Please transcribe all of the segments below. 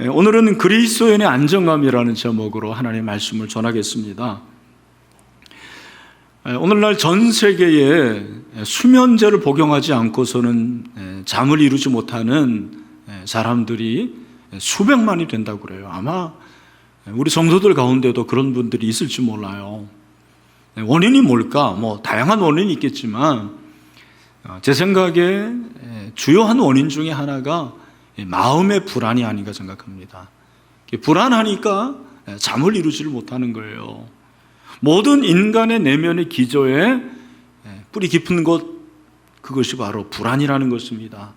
오늘은 그리스도인의 안정감이라는 제목으로 하나님의 말씀을 전하겠습니다. 오늘날 전 세계에 수면제를 복용하지 않고서는 잠을 이루지 못하는 사람들이 수백만이 된다고 그래요. 아마 우리 성도들 가운데도 그런 분들이 있을지 몰라요. 원인이 뭘까? 다양한 원인이 있겠지만 제 생각에 주요한 원인 중에 하나가 마음의 불안이 아닌가 생각합니다. 불안하니까 잠을 이루지를 못하는 거예요. 모든 인간의 내면의 기저에 뿌리 깊은 것, 그것이 바로 불안이라는 것입니다.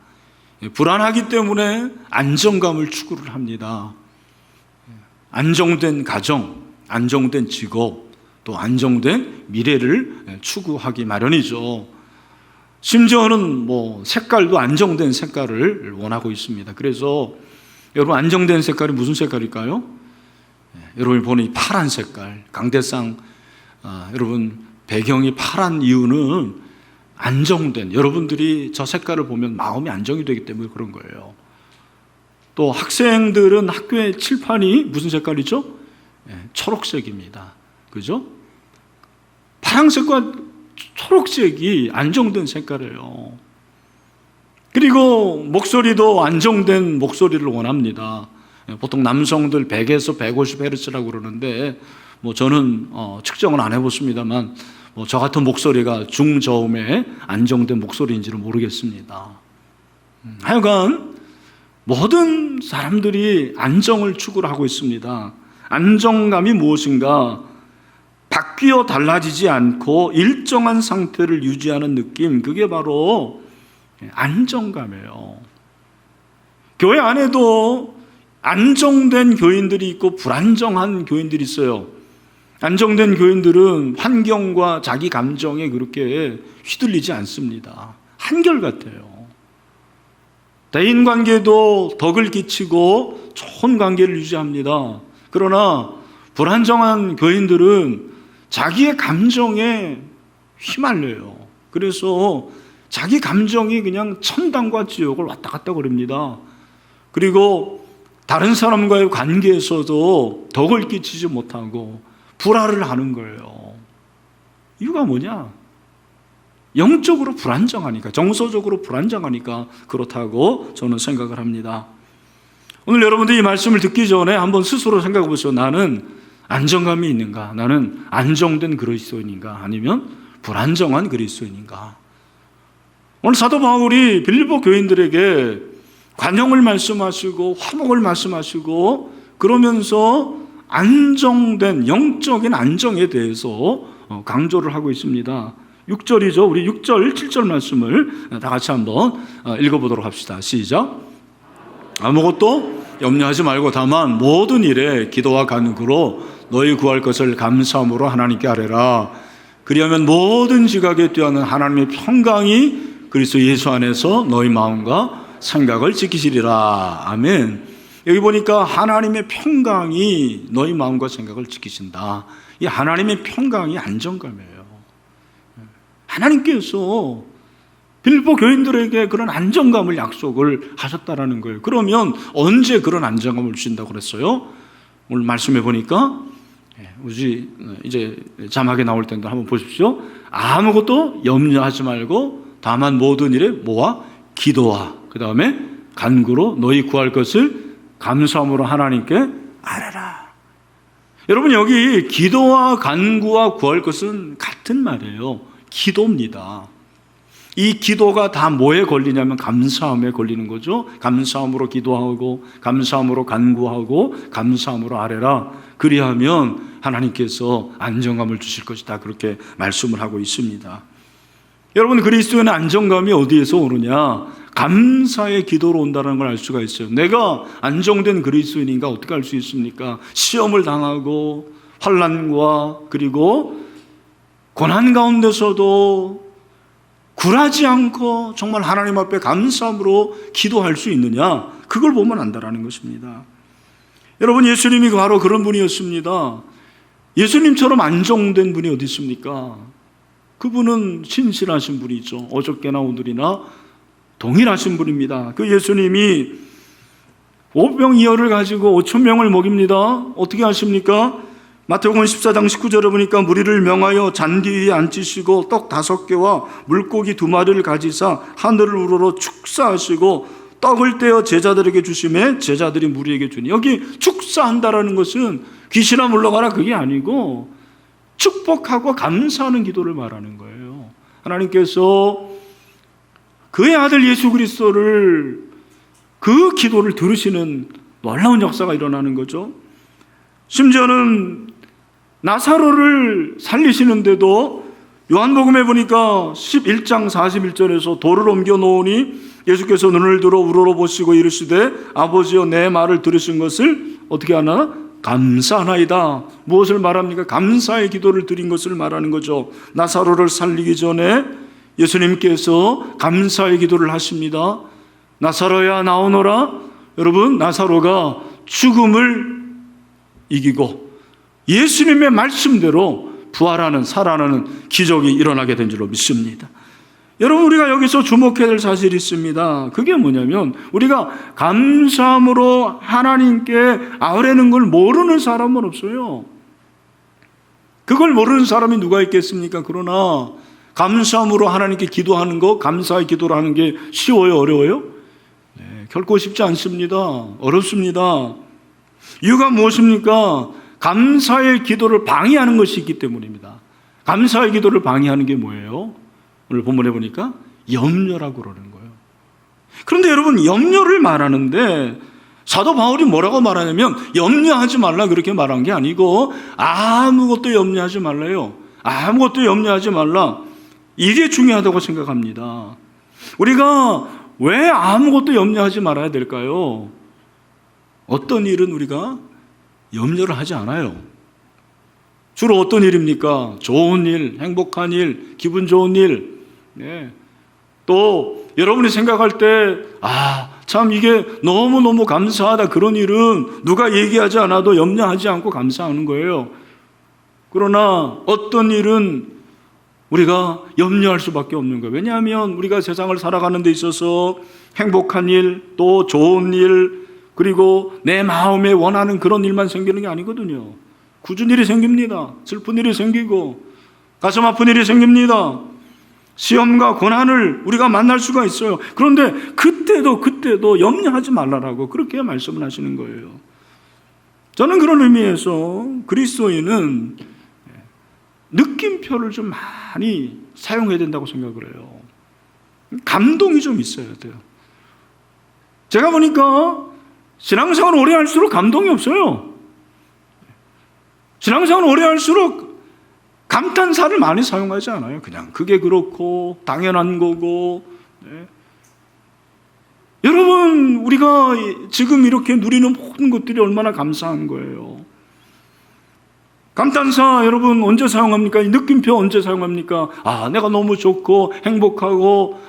불안하기 때문에 안정감을 추구를 합니다. 안정된 가정, 안정된 직업, 또 안정된 미래를 추구하기 마련이죠. 심지어는 색깔도 안정된 색깔을 원하고 있습니다. 그래서 여러분, 안정된 색깔이 무슨 색깔일까요? 여러분이 보는 이 파란 색깔, 강대상, 여러분 배경이 파란 이유는 안정된, 여러분들이 저 색깔을 보면 마음이 안정이 되기 때문에 그런 거예요. 또 학생들은 학교의 칠판이 무슨 색깔이죠? 초록색입니다. 그죠? 파란색과 초록색이 안정된 색깔이에요. 그리고 목소리도 안정된 목소리를 원합니다. 보통 남성들 100에서 150Hz라고 그러는데 저는 측정은 안 해봤습니다만 저 같은 목소리가 중저음의 안정된 목소리인지는 모르겠습니다. 하여간 모든 사람들이 안정을 추구를 하고 있습니다. 안정감이 무엇인가? 바뀌어 달라지지 않고 일정한 상태를 유지하는 느낌, 그게 바로 안정감이에요. 교회 안에도 안정된 교인들이 있고 불안정한 교인들이 있어요. 안정된 교인들은 환경과 자기 감정에 그렇게 휘둘리지 않습니다. 한결같아요. 대인관계도 덕을 끼치고 좋은 관계를 유지합니다. 그러나 불안정한 교인들은 자기의 감정에 휘말려요. 그래서 자기 감정이 그냥 천당과 지옥을 왔다 갔다 그럽니다. 그리고 다른 사람과의 관계에서도 덕을 끼치지 못하고 불화를 하는 거예요. 이유가 뭐냐? 영적으로 불안정하니까, 정서적으로 불안정하니까 그렇다고 저는 생각을 합니다. 오늘 여러분들이 이 말씀을 듣기 전에 한번 스스로 생각해 보세요. 나는 안정감이 있는가? 나는 안정된 그리스도인인가? 아니면 불안정한 그리스도인인가? 오늘 사도 바울이 빌립보 교인들에게 관용을 말씀하시고 화목을 말씀하시고 그러면서 안정된 영적인 안정에 대해서 강조를 하고 있습니다. 6절이죠. 우리 6절, 7절 말씀을 다 같이 한번 읽어보도록 합시다. 시작. 아무것도 염려하지 말고 다만 모든 일에 기도와 간구로 너희 구할 것을 감사함으로 하나님께 아뢰라. 그리하면 모든 지각에 뛰어난 하나님의 평강이 그리스도 예수 안에서 너희 마음과 생각을 지키시리라. 아멘. 여기 보니까 하나님의 평강이 너희 마음과 생각을 지키신다. 이 하나님의 평강이 안정감이에요. 하나님께서 빌립보 교인들에게 그런 안정감을 약속을 하셨다라는 거예요. 그러면 언제 그런 안정감을 주신다고 그랬어요? 오늘 말씀해 보니까 이제 자막에 나올 텐데 한번 보십시오. 아무것도 염려하지 말고 다만 모든 일에 뭐와? 기도와 그 다음에 간구로 너희 구할 것을 감사함으로 하나님께 아뢰라. 여러분, 여기 기도와 간구와 구할 것은 같은 말이에요. 기도입니다. 이 기도가 다 뭐에 걸리냐면 감사함에 걸리는 거죠. 감사함으로 기도하고 감사함으로 간구하고 감사함으로 아뢰라. 그리하면 하나님께서 안정감을 주실 것이다. 그렇게 말씀을 하고 있습니다. 여러분, 그리스도인의 안정감이 어디에서 오느냐? 감사의 기도로 온다는 걸 알 수가 있어요. 내가 안정된 그리스도인인가 어떻게 알 수 있습니까? 시험을 당하고 환난과 그리고 고난 가운데서도 굴하지 않고 정말 하나님 앞에 감사함으로 기도할 수 있느냐? 그걸 보면 안다라는 것입니다. 여러분, 예수님이 바로 그런 분이었습니다. 예수님처럼 안정된 분이 어디 있습니까? 그분은 신실하신 분이죠. 어저께나 오늘이나 동일하신 분입니다. 그 예수님이 오병이어를 가지고 5,000명을 먹입니다. 어떻게 하십니까? 마태복음 14장 19절에 보니까 무리를 명하여 잔디 위에 앉히시고 떡 5개와 물고기 2마리를 가지사 하늘을 우러러 축사하시고 떡을 떼어 제자들에게 주시매 제자들이 무리에게 주니, 여기 축사한다라는 것은 귀신아 물러가라 그게 아니고 축복하고 감사하는 기도를 말하는 거예요. 하나님께서 그의 아들 예수 그리스도를, 그 기도를 들으시는 놀라운 역사가 일어나는 거죠. 심지어는 나사로를 살리시는데도 요한복음에 보니까 11장 41절에서 돌을 옮겨 놓으니 예수께서 눈을 들어 우러러 보시고 이르시되 아버지여 내 말을 들으신 것을 어떻게 하나? 감사하나이다. 무엇을 말합니까? 감사의 기도를 드린 것을 말하는 거죠. 나사로를 살리기 전에 예수님께서 감사의 기도를 하십니다. 나사로야 나오너라. 여러분, 나사로가 죽음을 이기고 예수님의 말씀대로 부활하는, 살아나는 기적이 일어나게 된 줄로 믿습니다. 여러분, 우리가 여기서 주목해야 될 사실이 있습니다. 그게 뭐냐면 우리가 감사함으로 하나님께 아뢰는 걸 모르는 사람은 없어요. 그걸 모르는 사람이 누가 있겠습니까? 그러나 감사함으로 하나님께 기도하는 거, 감사의 기도를 하는 게 쉬워요? 어려워요? 네, 결코 쉽지 않습니다. 어렵습니다. 이유가 무엇입니까? 감사의 기도를 방해하는 것이 있기 때문입니다. 감사의 기도를 방해하는 게 뭐예요? 오늘 본문에 보니까 염려라고 그러는 거예요. 그런데 여러분, 염려를 말하는데 사도 바울이 뭐라고 말하냐면 염려하지 말라 그렇게 말한 게 아니고 아무것도 염려하지 말라요. 아무것도 염려하지 말라. 이게 중요하다고 생각합니다. 우리가 왜 아무것도 염려하지 말아야 될까요? 어떤 일은 우리가 염려를 하지 않아요. 주로 어떤 일입니까? 좋은 일, 행복한 일, 기분 좋은 일. 네. 또 여러분이 생각할 때 참 이게 너무너무 감사하다, 그런 일은 누가 얘기하지 않아도 염려하지 않고 감사하는 거예요. 그러나 어떤 일은 우리가 염려할 수밖에 없는 거예요. 왜냐하면 우리가 세상을 살아가는 데 있어서 행복한 일, 또 좋은 일, 그리고 내 마음에 원하는 그런 일만 생기는 게 아니거든요. 굳은 일이 생깁니다. 슬픈 일이 생기고 가슴 아픈 일이 생깁니다. 시험과 고난을 우리가 만날 수가 있어요. 그런데 그때도 염려하지 말라라고 그렇게 말씀을 하시는 거예요. 저는 그런 의미에서 그리스도인은 느낌표를 좀 많이 사용해야 된다고 생각을 해요. 감동이 좀 있어야 돼요. 제가 보니까 신앙생활 오래 할수록 감동이 없어요. 신앙생활 오래 할수록 감탄사를 많이 사용하지 않아요. 그냥 그게 그렇고 당연한 거고. 네. 여러분, 우리가 지금 이렇게 누리는 모든 것들이 얼마나 감사한 거예요. 감탄사 여러분 언제 사용합니까? 느낌표 언제 사용합니까? 내가 너무 좋고 행복하고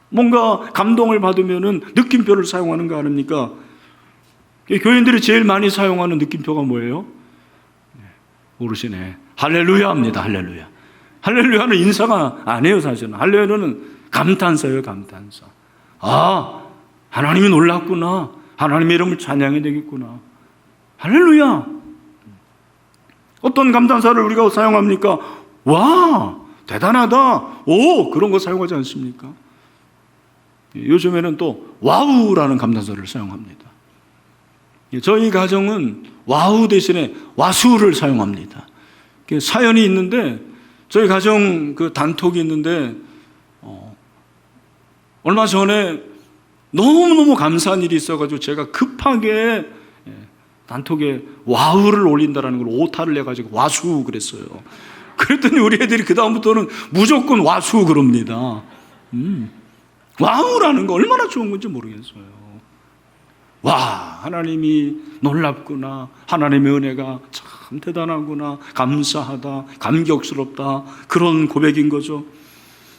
뭔가 감동을 받으면은 느낌표를 사용하는 거 아닙니까? 교인들이 제일 많이 사용하는 느낌표가 뭐예요? 모르시네. 할렐루야 합니다. 할렐루야. 할렐루야는 인사가 아니에요, 사실은. 할렐루야는 감탄사예요, 감탄사. 하나님이 놀랐구나. 하나님의 이름을 찬양해야 되겠구나. 할렐루야. 어떤 감탄사를 우리가 사용합니까? 와, 대단하다. 오, 그런 거 사용하지 않습니까? 요즘에는 또 와우라는 감탄사를 사용합니다. 저희 가정은 와우 대신에 와수를 사용합니다. 사연이 있는데 저희 가정 그 단톡이 있는데 얼마 전에 너무너무 감사한 일이 있어가지고 제가 급하게 단톡에 와우를 올린다라는 걸 오타를 내가지고 와수 그랬어요. 그랬더니 우리 애들이 그 다음부터는 무조건 와수 그럽니다. 와우라는 거 얼마나 좋은 건지 모르겠어요. 와, 하나님이 놀랍구나. 하나님의 은혜가 참 대단하구나. 감사하다. 감격스럽다. 그런 고백인 거죠.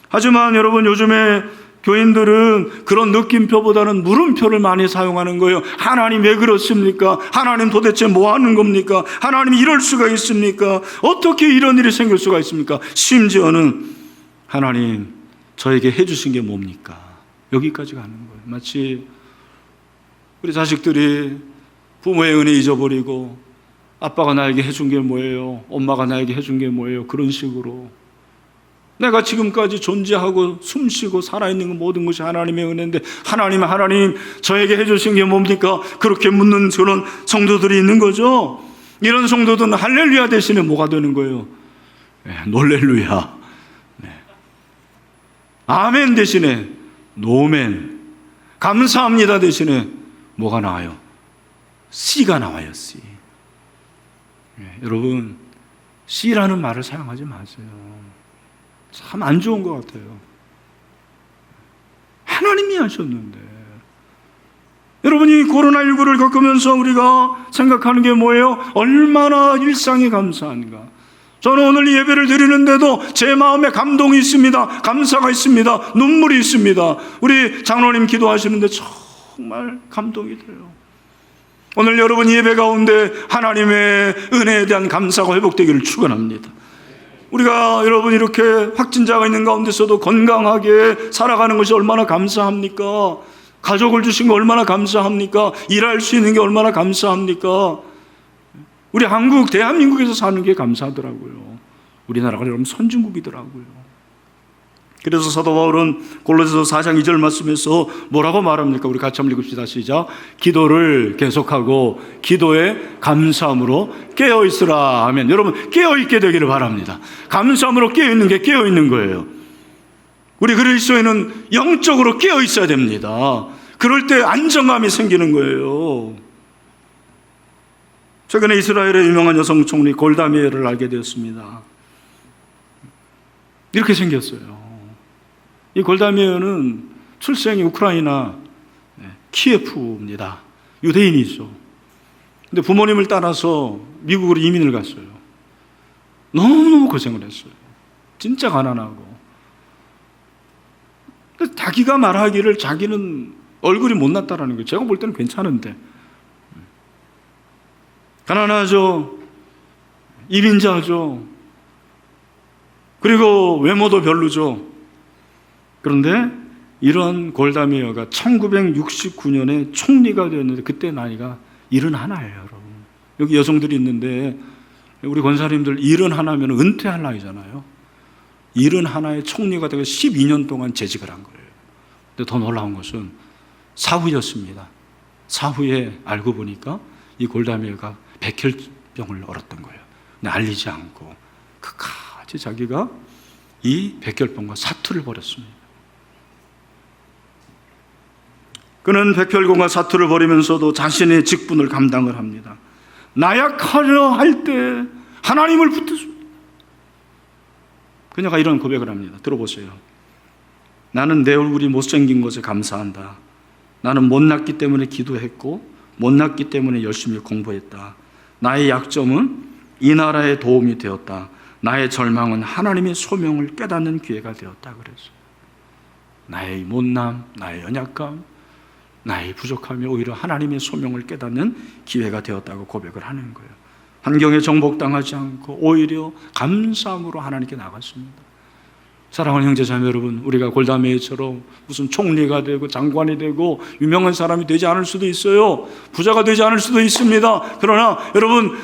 하지만 여러분, 요즘에 교인들은 그런 느낌표보다는 물음표를 많이 사용하는 거예요. 하나님 왜 그렇습니까? 하나님 도대체 뭐 하는 겁니까? 하나님이 이럴 수가 있습니까? 어떻게 이런 일이 생길 수가 있습니까? 심지어는 하나님 저에게 해주신 게 뭡니까? 여기까지 가는 거예요. 마치 우리 자식들이 부모의 은혜 잊어버리고 아빠가 나에게 해준 게 뭐예요? 엄마가 나에게 해준 게 뭐예요? 그런 식으로 내가 지금까지 존재하고 숨쉬고 살아있는 건 모든 것이 하나님의 은혜인데 하나님 저에게 해주신 게 뭡니까? 그렇게 묻는 그런 성도들이 있는 거죠. 이런 성도들은 할렐루야 대신에 뭐가 되는 거예요? 놀렐루야. 아멘 대신에 노멘. 감사합니다 대신에 뭐가 나와요? 씨가 나와요. 씨. 여러분, 씨라는 말을 사용하지 마세요. 참 안 좋은 것 같아요. 하나님이 하셨는데. 여러분이 코로나19를 겪으면서 우리가 생각하는 게 뭐예요? 얼마나 일상이 감사한가. 저는 오늘 이 예배를 드리는데도 제 마음에 감동이 있습니다. 감사가 있습니다. 눈물이 있습니다. 우리 장로님 기도하시는데 정말 감동이 돼요. 오늘 여러분 예배 가운데 하나님의 은혜에 대한 감사가 회복되기를 축원합니다. 우리가 여러분 이렇게 확진자가 있는 가운데서도 건강하게 살아가는 것이 얼마나 감사합니까? 가족을 주신 거 얼마나 감사합니까? 일할 수 있는 게 얼마나 감사합니까? 우리 한국, 대한민국에서 사는 게 감사하더라고요. 우리나라가 여러분 선진국이더라고요. 그래서 사도 바울은 골로새서 4장 2절 말씀에서 뭐라고 말합니까? 우리 같이 한번 읽읍시다. 시작. 기도를 계속하고 기도에 감사함으로 깨어있으라 하면 여러분 깨어있게 되기를 바랍니다. 감사함으로 깨어있는 게 깨어있는 거예요. 우리 그리스도인은 영적으로 깨어있어야 됩니다. 그럴 때 안정감이 생기는 거예요. 최근에 이스라엘의 유명한 여성 총리 골다메이어를 알게 되었습니다. 이렇게 생겼어요. 이 골다메이어는 출생이 우크라이나 키예프입니다. 유대인이죠. 근데 부모님을 따라서 미국으로 이민을 갔어요. 너무너무 고생을 했어요. 진짜 가난하고. 자기가 말하기를 자기는 얼굴이 못났다라는 거예요. 제가 볼 때는 괜찮은데. 가난하죠. 이민자죠. 그리고 외모도 별로죠. 그런데 이런 골다메이어가 1969년에 총리가 되었는데 그때 나이가 71예요, 여러분. 여기 여성들이 있는데 우리 권사님들 71면 은퇴할 나이잖아요. 71의 총리가 되고 12년 동안 재직을 한 거예요. 근데 더 놀라운 것은 사후였습니다. 사후에 알고 보니까 이 골다메이어가 백혈병을 앓았던 거예요. 근데 알리지 않고 끝까지 자기가 이 백혈병과 사투를 벌였습니다. 그는 백혈병과 사투를 벌이면서도 자신의 직분을 감당을 합니다. 나약하려 할 때 하나님을 붙드십니다. 그녀가 이런 고백을 합니다. 들어보세요. 나는 내 얼굴이 못생긴 것에 감사한다. 나는 못났기 때문에 기도했고 못났기 때문에 열심히 공부했다. 나의 약점은 이 나라에 도움이 되었다. 나의 절망은 하나님의 소명을 깨닫는 기회가 되었다 그랬어요. 나의 못남, 나의 연약감, 나의 부족함이 오히려 하나님의 소명을 깨닫는 기회가 되었다고 고백을 하는 거예요. 환경에 정복당하지 않고 오히려 감사함으로 하나님께 나갔습니다. 사랑하는 형제자매 여러분, 우리가 골다메이처럼 무슨 총리가 되고 장관이 되고 유명한 사람이 되지 않을 수도 있어요. 부자가 되지 않을 수도 있습니다. 그러나 여러분,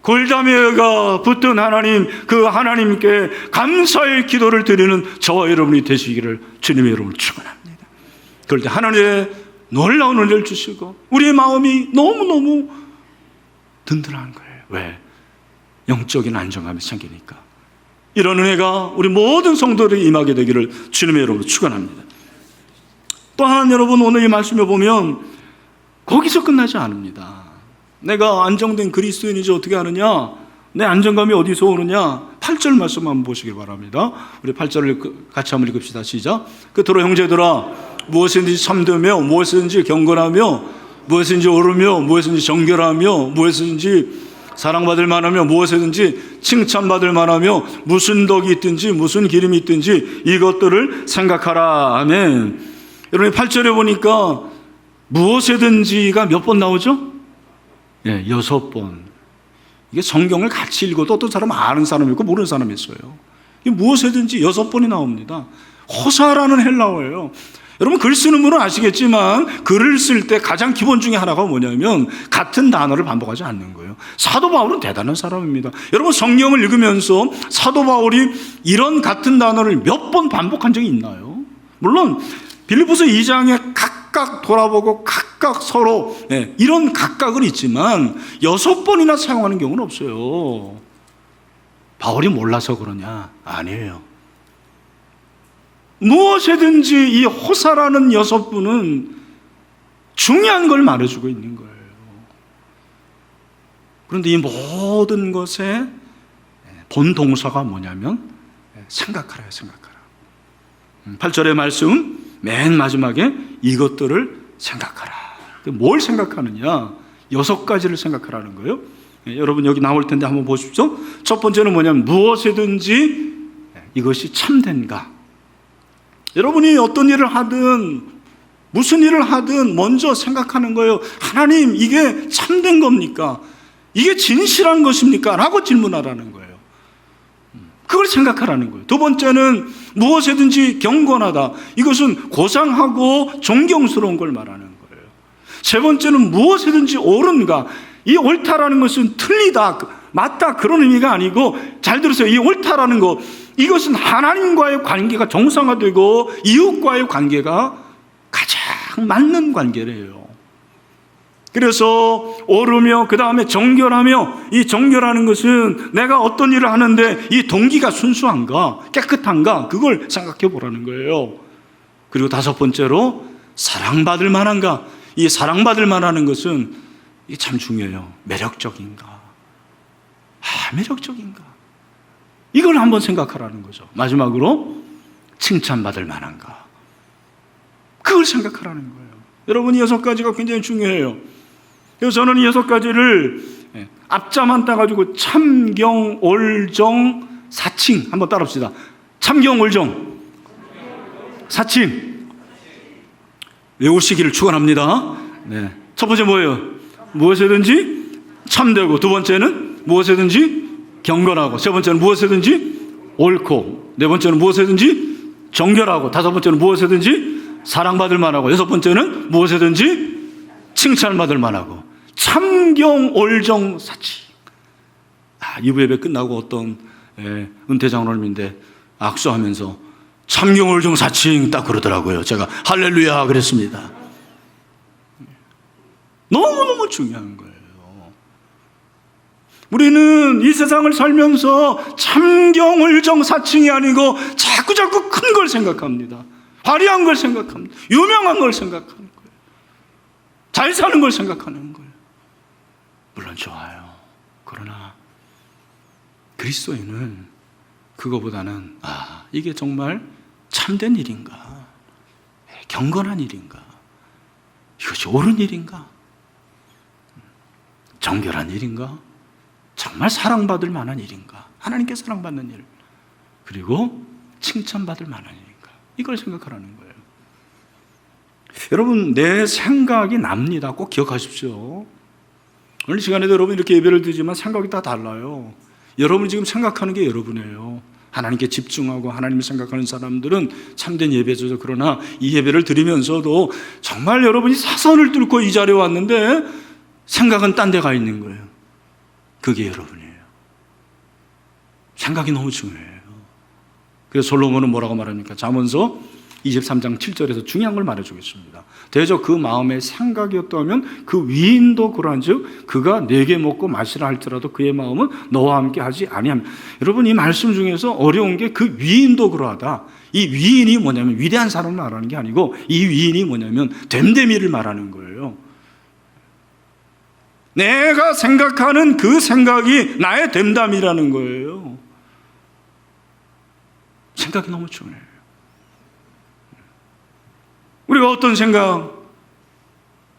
골다메이어가 붙든 하나님, 그 하나님께 감사의 기도를 드리는 저와 여러분이 되시기를 주님의 이름으로 축원합니다. 그럴 때 하나님의 놀라운 은혜를 주시고 우리의 마음이 너무너무 든든한 거예요. 왜? 영적인 안정감이 생기니까. 이런 은혜가 우리 모든 성도들에게 임하게 되기를 주님의 이름으로 축원합니다. 또한 여러분, 오늘 이 말씀에 보면 거기서 끝나지 않습니다. 내가 안정된 그리스도인이지 어떻게 하느냐? 내 안정감이 어디서 오느냐? 8절 말씀 한번 보시기 바랍니다. 우리 8절을 같이 한번 읽읍시다. 시작. 그토록 형제들아, 무엇이든지 참되며 무엇이든지 경건하며 무엇이든지 옳으며 무엇이든지 정결하며 무엇이든지 사랑받을 만하며 무엇이든지 칭찬받을 만하며 무슨 덕이 있든지 무슨 기름이 있든지 이것들을 생각하라. 아멘. 여러분 8절에 보니까 무엇이든지가 몇 번 나오죠? 네, 6번. 이게 성경을 같이 읽어도 어떤 사람은 아는 사람이 있고 모르는 사람이 있어요. 무엇이든지 6번이 나옵니다. 호사라는 헬라어예요. 여러분 글 쓰는 분은 아시겠지만 글을 쓸 때 가장 기본 중에 하나가 뭐냐면 같은 단어를 반복하지 않는 거예요. 사도 바울은 대단한 사람입니다. 여러분 성경을 읽으면서 사도 바울이 이런 같은 단어를 몇 번 반복한 적이 있나요? 물론 빌립보서 2장에 각각 돌아보고 각각 서로 이런 각각은 있지만 6번이나 사용하는 경우는 없어요. 바울이 몰라서 그러냐? 아니에요. 무엇이든지 이 호사라는 6분은 중요한 걸 말해주고 있는 거예요. 그런데 이 모든 것의 본 동사가 뭐냐면 생각하라요. 생각하라. 8절의 말씀 맨 마지막에 이것들을 생각하라. 뭘 생각하느냐? 6가지를 생각하라는 거예요. 여러분 여기 나올 텐데 한번 보십시오. 첫 번째는 뭐냐면 무엇이든지 이것이 참된가. 여러분이 어떤 일을 하든 무슨 일을 하든 먼저 생각하는 거예요. 하나님 이게 참된 겁니까? 이게 진실한 것입니까? 라고 질문하라는 거예요. 그걸 생각하라는 거예요. 두 번째는 무엇이든지 경건하다. 이것은 고상하고 존경스러운 걸 말하는 거예요. 세 번째는 무엇이든지 옳은가. 이 옳다라는 것은 틀리다, 맞다 그런 의미가 아니고, 잘 들으세요. 이 옳다라는 거, 이것은 하나님과의 관계가 정상화되고 이웃과의 관계가 가장 맞는 관계래요. 그래서 옳으며 그 다음에 정결하며, 이 정결하는 것은 내가 어떤 일을 하는데 이 동기가 순수한가 깨끗한가 그걸 생각해 보라는 거예요. 그리고 다섯 번째로 사랑받을 만한가. 이 사랑받을 만하는 것은 이게 참 중요해요. 매력적인가. 매력적인가. 이걸 한번 생각하라는 거죠. 마지막으로 칭찬받을 만한가. 그걸 생각하라는 거예요. 여러분 이 6가지가 굉장히 중요해요. 그래서 저는 이 6가지를 앞자만 따가지고 참경, 올정, 사칭 한번 따라합시다. 참경, 올정, 사칭 외우시기를 축원합니다. 첫 번째 뭐예요? 무엇이든지 참되고, 두 번째는 무엇이든지 경건하고, 세 번째는 무엇이든지 옳고, 네 번째는 무엇이든지 정결하고, 다섯 번째는 무엇이든지 사랑받을 만하고, 여섯 번째는 무엇이든지 칭찬받을 만하고. 참경, 올정, 사칭. 2부 예배 끝나고 어떤 은퇴 장로님인데 악수하면서 참경, 올정, 사칭 딱 그러더라고요. 제가 할렐루야 그랬습니다. 너무너무 중요한 거예요. 우리는 이 세상을 살면서 참경, 올정, 사칭이 아니고 자꾸 큰 걸 생각합니다. 화려한 걸 생각합니다. 유명한 걸 생각하는 거예요. 잘 사는 걸 생각하는 거예요. 물론 좋아요. 그러나 그리스도인은 그거보다는 이게 정말 참된 일인가? 경건한 일인가? 이것이 옳은 일인가? 정결한 일인가? 정말 사랑받을 만한 일인가? 하나님께 사랑받는 일, 그리고 칭찬받을 만한 일인가? 이걸 생각하라는 거예요. 여러분 내 생각이 납니다. 꼭 기억하십시오. 오늘 시간에도 여러분 이렇게 예배를 드리지만 생각이 다 달라요. 여러분이 지금 생각하는 게 여러분이에요. 하나님께 집중하고 하나님을 생각하는 사람들은 참된 예배죠. 그러나 이 예배를 드리면서도 정말 여러분이 사선을 뚫고 이 자리에 왔는데 생각은 딴 데 가 있는 거예요. 그게 여러분이에요. 생각이 너무 중요해요. 그래서 솔로몬은 뭐라고 말합니까? 잠언서 23장 7절에서 중요한 걸 말해주겠습니다. 대저 그 마음의 생각이었다면 그 위인도 그러한즉 그가 내게 먹고 마시라 할지라도 그의 마음은 너와 함께 하지 아니함. 여러분 이 말씀 중에서 어려운 게 그 위인도 그러하다. 이 위인이 뭐냐면 위대한 사람을 말하는 게 아니고 이 위인이 뭐냐면 됨됨이를 말하는 거예요. 내가 생각하는 그 생각이 나의 됨담이라는 거예요. 생각이 너무 중요해요. 우리가 어떤 생각,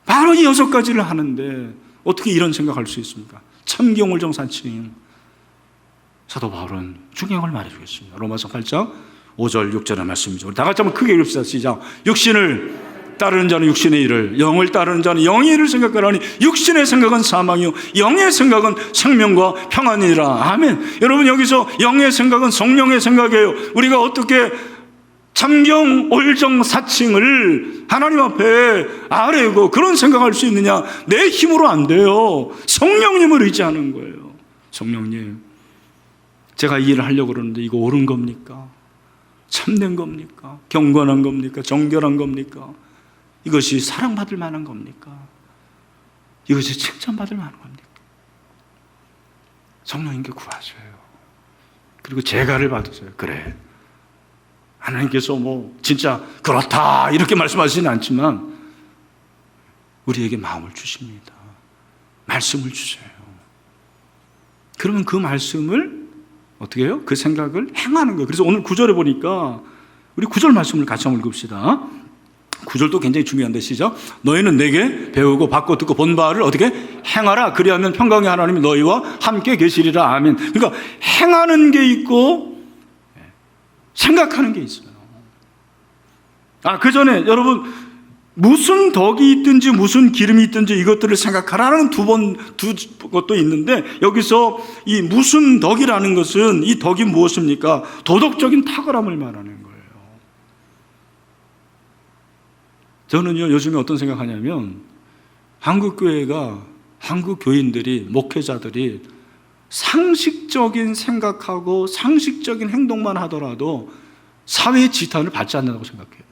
바로 이 6가지를 하는데 어떻게 이런 생각할 수 있습니까? 참경, 올정, 사칭. 사도 바울은 중요한 걸 말해주겠습니다. 로마서 8장 5절 6절의 말씀이죠. 우리 다 같이 한번 크게 읽읍시다. 시작. 육신을 따르는 자는 육신의 일을, 영을 따르는 자는 영의 일을 생각하라니 육신의 생각은 사망이요 영의 생각은 생명과 평안이라. 아멘. 여러분 여기서 영의 생각은 성령의 생각이에요. 우리가 어떻게 참경 올정 사칭을 하나님 앞에 아뢰고 그런 생각할 수 있느냐? 내 힘으로 안 돼요. 성령님을 의지하는 거예요. 성령님, 제가 이 일을 하려고 그러는데 이거 옳은 겁니까? 참된 겁니까? 경건한 겁니까? 정결한 겁니까? 이것이 사랑받을 만한 겁니까? 이것이 칭찬받을 만한 겁니까? 성령님께 구하셔요. 그리고 제가를 받으세요. 그래, 하나님께서 진짜 그렇다 이렇게 말씀하시진 않지만 우리에게 마음을 주십니다. 말씀을 주세요. 그러면 그 말씀을 어떻게 해요? 그 생각을 행하는 거예요. 그래서 오늘 9절에 보니까 우리 9절 말씀을 같이 한번 읽읍시다. 9절도 굉장히 중요한데 시작. 너희는 내게 배우고 받고 듣고 본 바를 어떻게 행하라. 그리하면 평강의 하나님이 너희와 함께 계시리라. 아멘. 그러니까 행하는 게 있고 생각하는 게 있어요. 그 전에 여러분, 무슨 덕이 있든지 무슨 기름이 있든지 이것들을 생각하라는 두 것도 있는데, 여기서 이 무슨 덕이라는 것은, 이 덕이 무엇입니까? 도덕적인 탁월함을 말하는 거예요. 저는요, 요즘에 어떤 생각하냐면, 한국 교인들이, 목회자들이 상식적인 생각하고 상식적인 행동만 하더라도 사회의 지탄을 받지 않는다고 생각해요.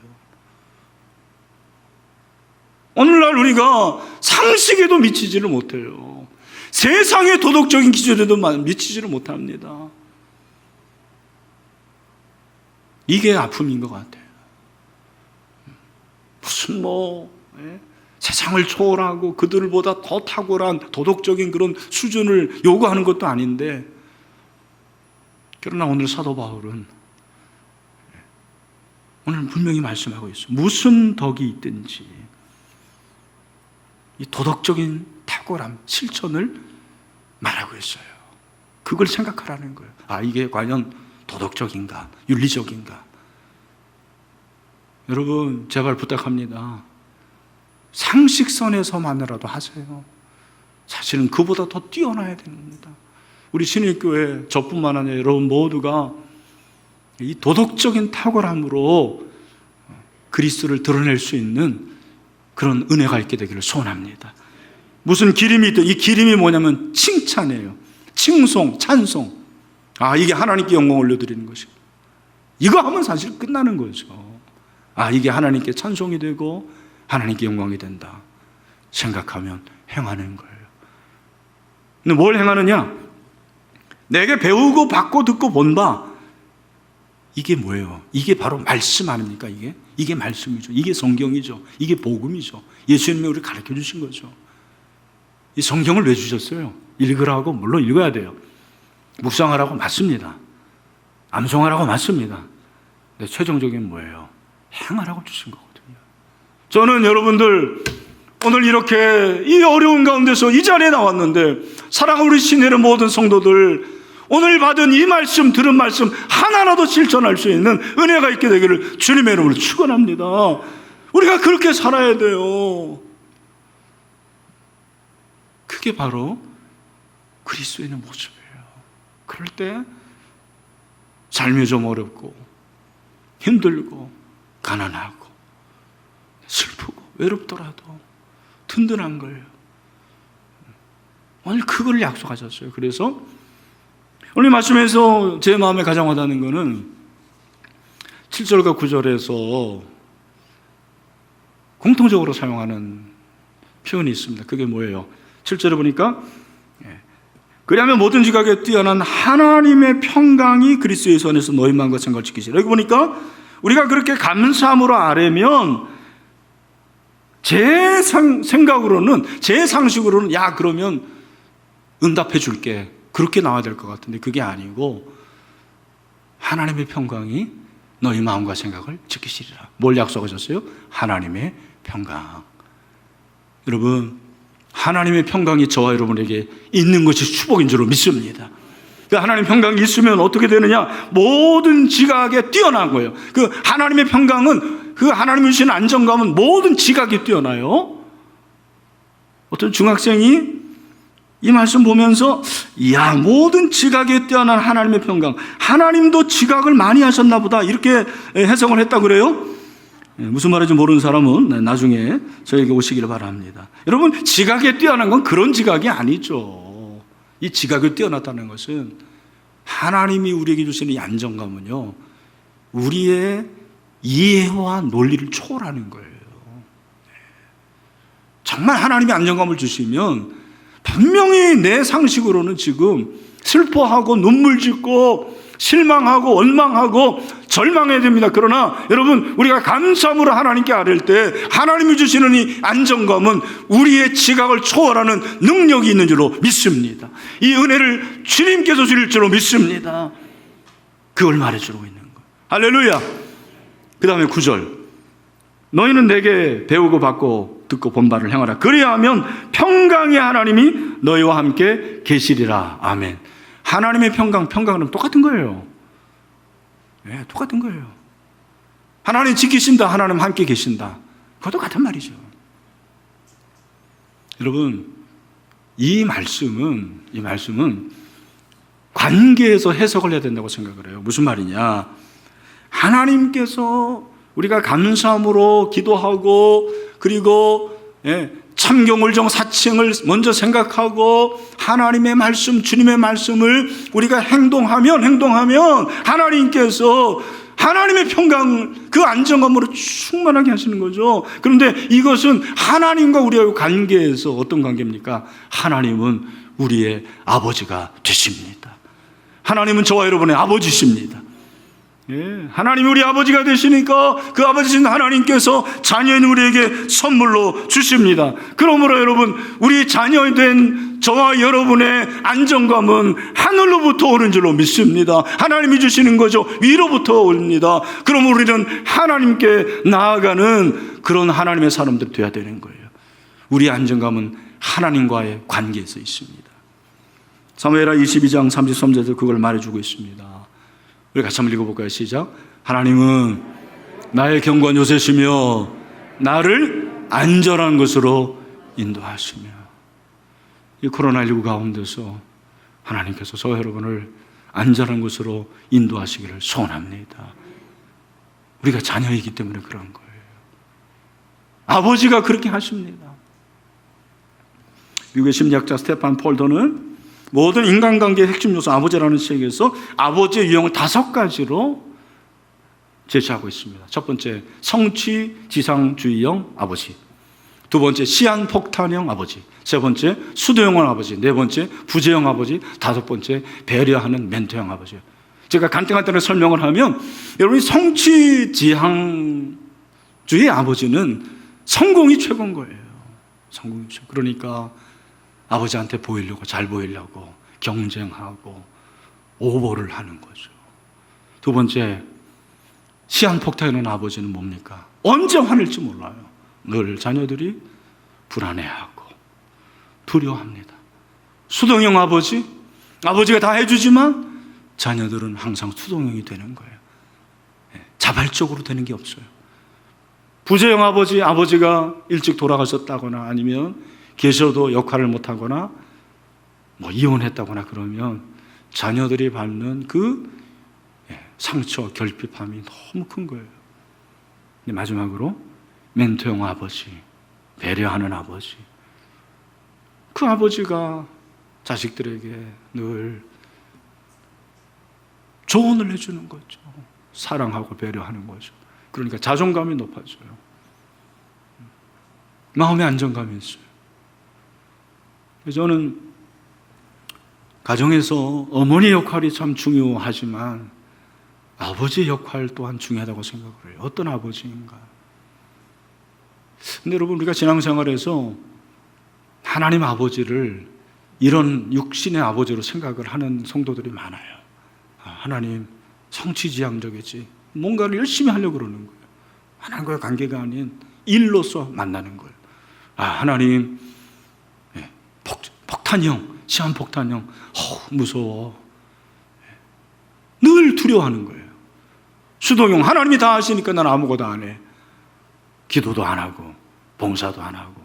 오늘날 우리가 상식에도 미치지를 못해요. 세상의 도덕적인 기준에도 미치지를 못합니다. 이게 아픔인 것 같아요. 무슨 세상을 초월하고 그들보다 더 탁월한 도덕적인 그런 수준을 요구하는 것도 아닌데, 그러나 오늘 사도 바울은 오늘 분명히 말씀하고 있어요. 무슨 덕이 있든지 이 도덕적인 탁월함, 실천을 말하고 있어요. 그걸 생각하라는 거예요. 이게 과연 도덕적인가, 윤리적인가? 여러분, 제발 부탁합니다. 상식선에서만이라도 하세요. 사실은 그보다 더 뛰어나야 됩니다. 우리 신일교회 저뿐만 아니라 여러분 모두가 이 도덕적인 탁월함으로 그리스도를 드러낼 수 있는 그런 은혜가 있게 되기를 소원합니다. 무슨 기림이 있든, 이 기림이 뭐냐면 칭찬이에요. 칭송, 찬송. 이게 하나님께 영광 올려드리는 것이고, 이거 하면 사실 끝나는 거죠. 이게 하나님께 찬송이 되고 하나님께 영광이 된다 생각하면 행하는 거예요. 근데 뭘 행하느냐? 내게 배우고 받고 듣고 본 바, 이게 뭐예요? 이게 바로 말씀 아닙니까? 이게 말씀이죠. 이게 성경이죠. 이게 복음이죠. 예수님이 우리 가르쳐 주신 거죠. 이 성경을 왜 주셨어요? 읽으라고, 물론 읽어야 돼요. 묵상하라고 맞습니다. 암송하라고 맞습니다. 근데 최종적인 뭐예요? 행하라고 주신 거거든요. 저는 여러분들 오늘 이렇게 이 어려운 가운데서 이 자리에 나왔는데, 사랑하는 우리 신혜의 모든 성도들, 오늘 받은 이 말씀, 들은 말씀 하나라도 실천할 수 있는 은혜가 있게 되기를 주님의 이름으로 축원합니다. 우리가 그렇게 살아야 돼요. 그게 바로 그리스도인의 모습이에요. 그럴 때 삶이 좀 어렵고 힘들고 가난하고 슬프고 외롭더라도 든든한 거예요. 오늘 그걸 약속하셨어요. 그래서 오늘 말씀에서 제 마음에 가장 와닿는 거는 7절과 9절에서 공통적으로 사용하는 표현이 있습니다. 그게 뭐예요? 7절에 보니까 그리하면 모든 지각에 뛰어난 하나님의 평강이 그리스도 예수 안에서 너희 마음과 생각을 지키시라. 여기 보니까 우리가 그렇게 감사함으로 아뢰면 제 생각으로는, 제 상식으로는 그러면 응답해 줄게, 그렇게 나와야 될 것 같은데 그게 아니고 하나님의 평강이 너희 마음과 생각을 지키시리라. 뭘 약속하셨어요? 하나님의 평강. 여러분, 하나님의 평강이 저와 여러분에게 있는 것이 축복인 줄로 믿습니다. 그 하나님의 평강이 있으면 어떻게 되느냐? 모든 지각에 뛰어난 거예요. 그 하나님의 평강은, 그 하나님이 주신 안정감은 모든 지각에 뛰어나요. 어떤 중학생이 이 말씀 보면서 이야, 모든 지각에 뛰어난 하나님의 평강, 하나님도 지각을 많이 하셨나 보다, 이렇게 해석을 했다고 그래요. 무슨 말인지 모르는 사람은 나중에 저에게 오시기를 바랍니다. 여러분, 지각에 뛰어난 건 그런 지각이 아니죠. 이 지각을 뛰어났다는 것은 하나님이 우리에게 주시는 이 안정감은요, 우리의 이해와 논리를 초월하는 거예요. 정말 하나님이 안정감을 주시면 분명히 내 상식으로는 지금 슬퍼하고 눈물 짓고 실망하고 원망하고 절망해야 됩니다. 그러나 여러분, 우리가 감사함으로 하나님께 아뢰을 때 하나님이 주시는 이 안정감은 우리의 지각을 초월하는 능력이 있는 줄로 믿습니다. 이 은혜를 주님께서 주실 줄로 믿습니다. 그걸 말해주고 있는 거예요. 할렐루야. 그 다음에 9절, 너희는 내게 배우고 받고 듣고 본 바를 행하라. 그리하면 평강의 하나님이 너희와 함께 계시리라. 아멘. 하나님의 평강은 똑같은 거예요. 네, 똑같은 거예요. 하나님 지키신다, 하나님 함께 계신다, 그것도 같은 말이죠. 여러분, 이 말씀은 관계에서 해석을 해야 된다고 생각을 해요. 무슨 말이냐? 하나님께서 우리가 감사함으로 기도하고, 그리고 참경울정 사칭을 먼저 생각하고 하나님의 말씀, 주님의 말씀을 우리가 행동하면 하나님께서 하나님의 평강, 그 안정감으로 충만하게 하시는 거죠. 그런데 이것은 하나님과 우리의 관계에서 어떤 관계입니까? 하나님은 우리의 아버지가 되십니다. 하나님은 저와 여러분의 아버지십니다. 하나님이 우리 아버지가 되시니까 그 아버지신 하나님께서 자녀인 우리에게 선물로 주십니다. 그러므로 여러분, 우리 자녀된 저와 여러분의 안정감은 하늘로부터 오는 줄로 믿습니다. 하나님이 주시는 거죠. 위로부터 옵니다. 그럼 우리는 하나님께 나아가는 그런 하나님의 사람들이 되어야 되는 거예요. 우리의 안정감은 하나님과의 관계에서 있습니다. 사무엘하 22장 33절에서 그걸 말해주고 있습니다. 우리 같이 한번 읽어볼까요? 시작. 하나님은 나의 경관 요새시며 나를 안전한 곳으로 인도하시며. 이 코로나19 가운데서 하나님께서 저 여러분을 안전한 곳으로 인도하시기를 소원합니다. 우리가 자녀이기 때문에 그런 거예요. 아버지가 그렇게 하십니다. 미국의 심리학자 스테판 폴더는 모든 인간관계의 핵심 요소 아버지라는 책에서 아버지의 유형을 5가지로 제시하고 있습니다. 첫 번째, 성취 지상주의형 아버지. 두 번째, 시한폭탄형 아버지. 세 번째, 수도형 아버지. 네 번째, 부재형 아버지. 다섯 번째, 배려하는 멘토형 아버지. 제가 간단하게 설명을 하면, 여러분이 성취 지향주의 아버지는 성공이 최고인 거예요. 성공이 최고. 그러니까 아버지한테 보이려고, 잘 보이려고 경쟁하고 오보를 하는 거죠. 두 번째, 시한폭탄하는 아버지는 뭡니까? 언제 화낼지 몰라요. 늘 자녀들이 불안해하고 두려워합니다. 수동형 아버지, 아버지가 다 해주지만 자녀들은 항상 수동형이 되는 거예요. 자발적으로 되는 게 없어요. 부재형 아버지, 아버지가 일찍 돌아가셨다거나 아니면 계셔도 역할을 못하거나 이혼했다거나 그러면 자녀들이 받는 그 상처, 결핍함이 너무 큰 거예요. 마지막으로 멘토형 아버지, 배려하는 아버지. 그 아버지가 자식들에게 늘 조언을 해주는 거죠. 사랑하고 배려하는 거죠. 그러니까 자존감이 높아져요. 마음의 안정감이 있어요. 저는 가정에서 어머니 역할이 참 중요하지만 아버지의 역할 또한 중요하다고 생각을 해요. 어떤 아버지인가? 근데 여러분, 우리가 신앙생활에서 하나님 아버지를 이런 육신의 아버지로 생각을 하는 성도들이 많아요. 하나님 성취지향적이지, 뭔가를 열심히 하려고 그러는 거예요. 하나님과의 관계가 아닌 일로서 만나는 거예요. 하나님 폭탄형, 시한폭탄형, 무서워. 늘 두려워하는 거예요. 수동형, 하나님이 다 하시니까 난 아무것도 안 해. 기도도 안 하고 봉사도 안 하고.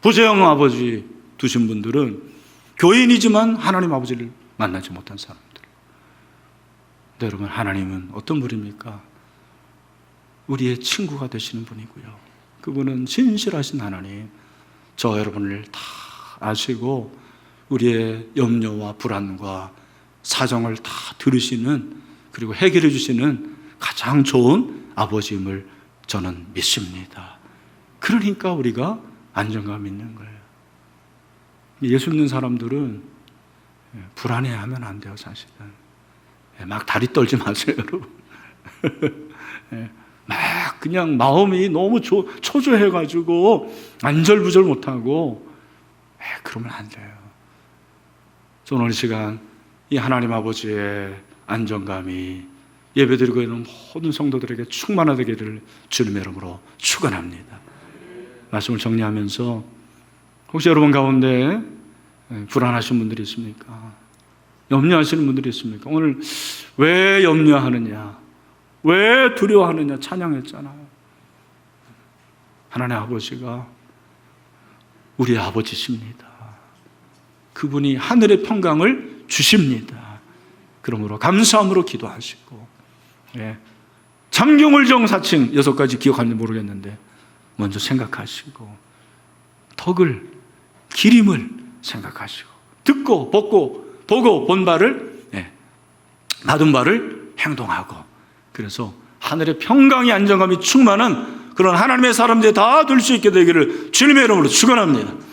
부재형 아버지, 두신 분들은 교인이지만 하나님 아버지를 만나지 못한 사람들. 네, 여러분, 하나님은 어떤 분입니까? 우리의 친구가 되시는 분이고요. 그분은 진실하신 하나님, 저 여러분을 다 아시고 우리의 염려와 불안과 사정을 다 들으시는, 그리고 해결해 주시는 가장 좋은 아버지임을 저는 믿습니다. 그러니까 우리가 안정감 있는 거예요. 예수 믿는 사람들은 불안해하면 안 돼요, 사실은. 막 다리 떨지 마세요, 여러분. 막 그냥 마음이 너무 초조해가지고 안절부절 못하고 그러면 안 돼요. 저는 오늘 시간 이 하나님 아버지의 안정감이 예배드리고 있는 모든 성도들에게 충만하되기를 주님의 이름으로 축원합니다. 말씀을 정리하면서 혹시 여러분 가운데 불안하신 분들이 있습니까? 염려하시는 분들이 있습니까? 오늘 왜 염려하느냐? 왜 두려워하느냐? 찬양했잖아요. 하나님 아버지가 우리 아버지십니다. 그분이 하늘의 평강을 주십니다. 그러므로 감사함으로 기도하시고, 잠경울정 사칭 6가지 기억하는지 모르겠는데 먼저 생각하시고, 덕을, 기림을 생각하시고, 듣고 보고 본 바를, 받은 바를 행동하고, 그래서 하늘의 평강이 안정감이 충만한 그런 하나님의 사람들이 다 될 수 있게 되기를 주님의 이름으로 축원합니다.